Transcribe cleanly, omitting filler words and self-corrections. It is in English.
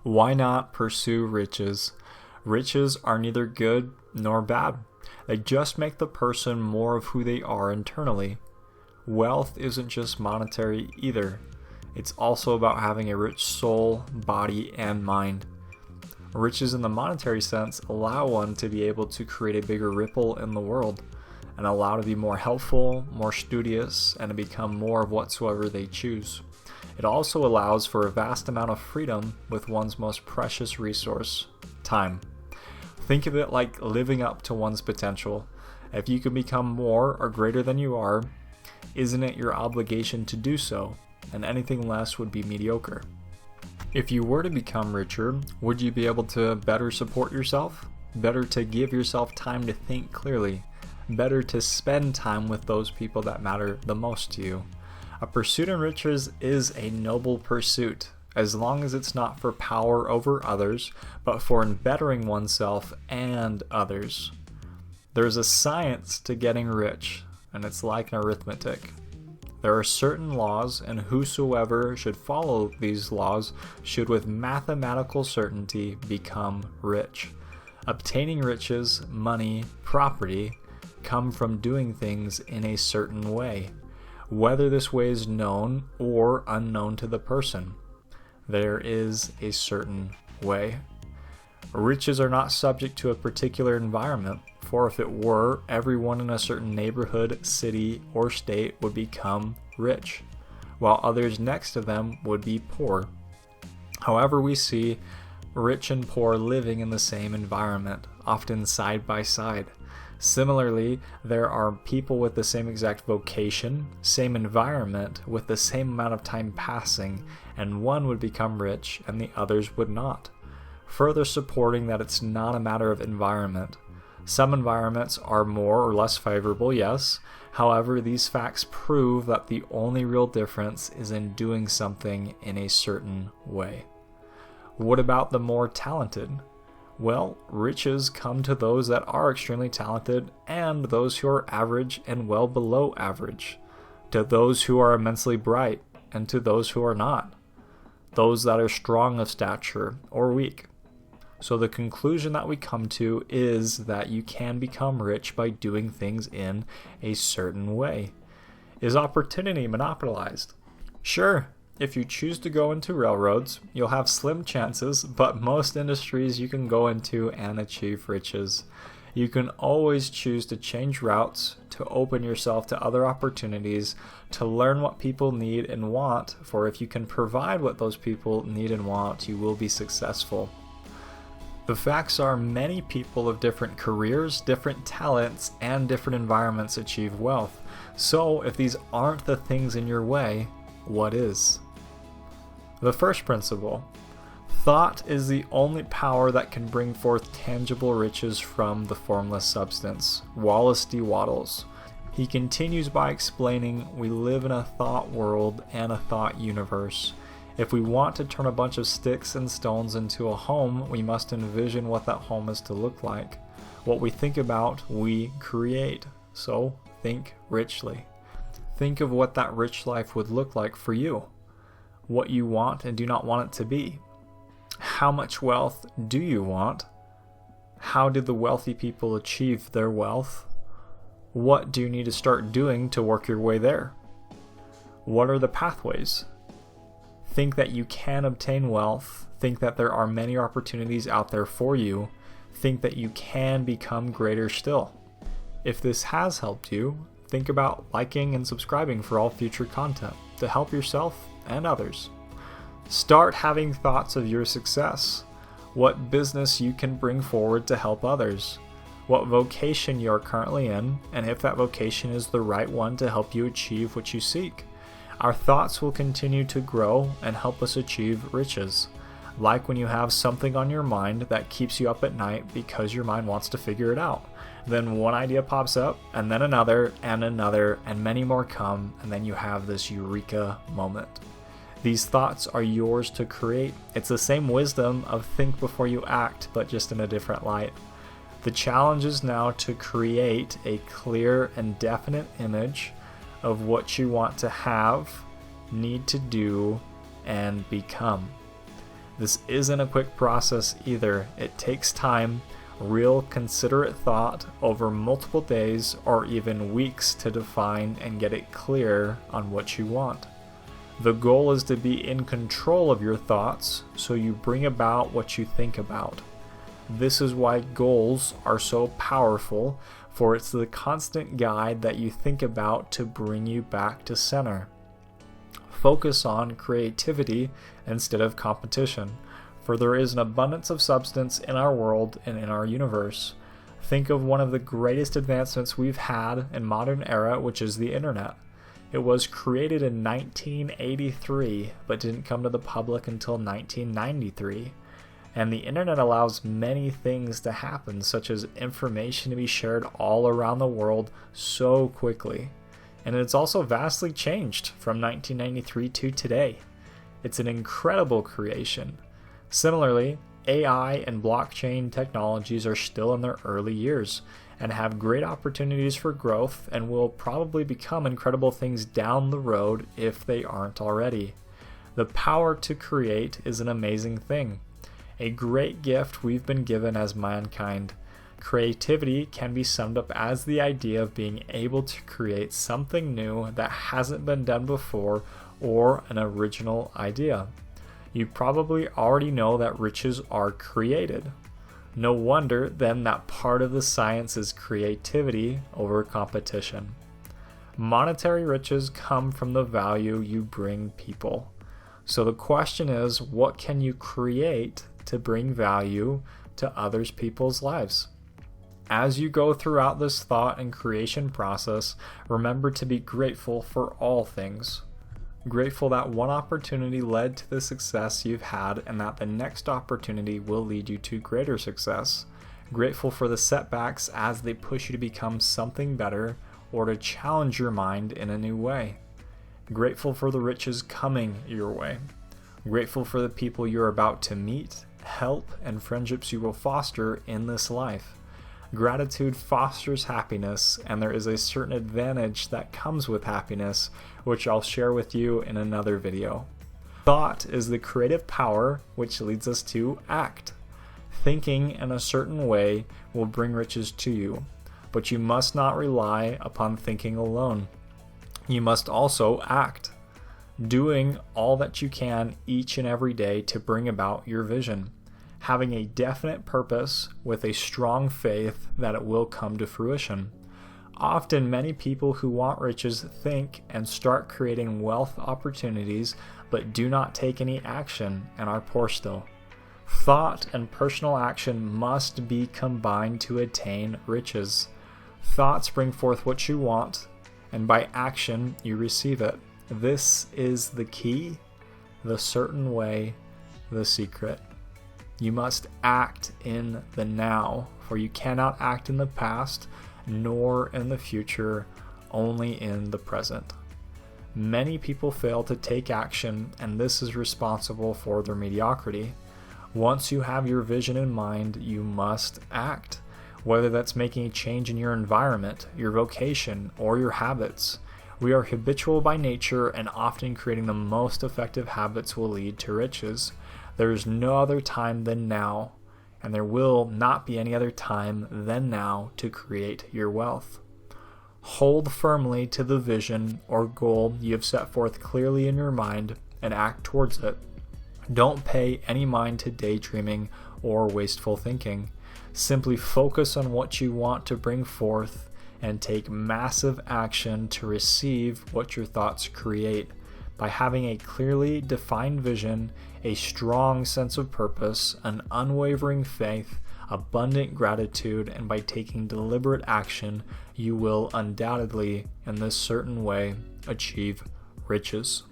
Why not pursue riches? Riches are neither good nor bad. They just make the person more of who they are internally. Wealth isn't just monetary either. It's also about having a rich soul, body, and mind. Riches in the monetary sense allow one to be able to create a bigger ripple in the world, and allow to be more helpful, more studious, and to become more of whatsoever they choose. It also allows for a vast amount of freedom with one's most precious resource, time. Think of it like living up to one's potential. If you can become more or greater than you are, isn't it your obligation to do so? And anything less would be mediocre. If you were to become richer, would you be able to better support yourself? Better to give yourself time to think clearly? Better to spend time with those people that matter the most to you? A pursuit in riches is a noble pursuit, as long as it's not for power over others, but for bettering oneself and others. There's a science to getting rich, and it's like an arithmetic. There are certain laws, and whosoever should follow these laws should with mathematical certainty become rich. Obtaining riches, money, property, come from doing things in a certain way, whether this way is known or unknown to the person. There is a certain way. Riches are not subject to a particular environment, for if it were, everyone in a certain neighborhood, city, or state would become rich, while others next to them would be poor. However, we see rich and poor living in the same environment, often side by side. Similarly, there are people with the same exact vocation, same environment, with the same amount of time passing, and one would become rich and the others would not. Further supporting that it's not a matter of environment. Some environments are more or less favorable, yes. However, these facts prove that the only real difference is in doing something in a certain way. What about the more talented? Well, riches come to those that are extremely talented and those who are average and well below average, to those who are immensely bright and to those who are not, those that are strong of stature or weak. So the conclusion that we come to is that you can become rich by doing things in a certain way. Is opportunity monopolized? Sure. If you choose to go into railroads, you'll have slim chances, but most industries you can go into and achieve riches. You can always choose to change routes, to open yourself to other opportunities, to learn what people need and want, for if you can provide what those people need and want, you will be successful. The facts are many people of different careers, different talents, and different environments achieve wealth. So if these aren't the things in your way, what is? The first principle: thought is the only power that can bring forth tangible riches from the formless substance. Wallace D. Wattles. He continues by explaining, we live in a thought world and a thought universe. If we want to turn a bunch of sticks and stones into a home, we must envision what that home is to look like. What we think about, we create. So think richly. Think of what that rich life would look like for you. What you want and do not want it to be. How much wealth do you want? How did the wealthy people achieve their wealth? What do you need to start doing to work your way there? What are the pathways? Think that you can obtain wealth. Think that there are many opportunities out there for you. Think that you can become greater still. If this has helped you, think about liking and subscribing for all future content to help yourself and others. Start having thoughts of your success, what business you can bring forward to help others, what vocation you are currently in, and if that vocation is the right one to help you achieve what you seek. Our thoughts will continue to grow and help us achieve riches. Like when you have something on your mind that keeps you up at night because your mind wants to figure it out. Then one idea pops up, and then another, and many more come, and then you have this eureka moment. These thoughts are yours to create. It's the same wisdom of think before you act, but just in a different light. The challenge is now to create a clear and definite image of what you want to have, need to do, and become. This isn't a quick process either. It takes time, real considerate thought over multiple days or even weeks to define and get it clear on what you want. The goal is to be in control of your thoughts so you bring about what you think about. This is why goals are so powerful, for it's the constant guide that you think about to bring you back to center. Focus on creativity instead of competition, for there is an abundance of substance in our world and in our universe. Think of one of the greatest advancements we've had in modern era, which is the internet. It was created in 1983, but didn't come to the public until 1993. And the internet allows many things to happen, such as information to be shared all around the world so quickly. And it's also vastly changed from 1993 to today. It's an incredible creation. Similarly, AI and blockchain technologies are still in their early years and have great opportunities for growth and will probably become incredible things down the road if they aren't already. The power to create is an amazing thing, a great gift we've been given as mankind. Creativity can be summed up as the idea of being able to create something new that hasn't been done before or an original idea. You probably already know that riches are created. No wonder then that part of the science is creativity over competition. Monetary riches come from the value you bring people. So the question is, what can you create to bring value to others people's lives? As you go throughout this thought and creation process, remember to be grateful for all things. Grateful that one opportunity led to the success you've had and that the next opportunity will lead you to greater success. Grateful for the setbacks as they push you to become something better or to challenge your mind in a new way. Grateful for the riches coming your way. Grateful for the people you're about to meet, help, and friendships you will foster in this life. Gratitude fosters happiness, and there is a certain advantage that comes with happiness, which I'll share with you in another video. Thought is the creative power which leads us to act. Thinking in a certain way will bring riches to you, but you must not rely upon thinking alone. You must also act, doing all that you can each and every day to bring about your vision. Having a definite purpose with a strong faith that it will come to fruition. Often many people who want riches think and start creating wealth opportunities but do not take any action and are poor still. Thought and personal action must be combined to attain riches. Thoughts bring forth what you want, and by action you receive it. This is the key, the certain way, the secret. You must act in the now, for you cannot act in the past, nor in the future, only in the present. Many people fail to take action, and this is responsible for their mediocrity. Once you have your vision in mind, you must act, whether that's making a change in your environment, your vocation, or your habits. We are habitual by nature, and often creating the most effective habits will lead to riches. There is no other time than now, and there will not be any other time than now to create your wealth. Hold firmly to the vision or goal you have set forth clearly in your mind and act towards it. Don't pay any mind to daydreaming or wasteful thinking. Simply focus on what you want to bring forth and take massive action to receive what your thoughts create. By having a clearly defined vision, a strong sense of purpose, an unwavering faith, abundant gratitude, and by taking deliberate action, you will undoubtedly, in this certain way, achieve riches.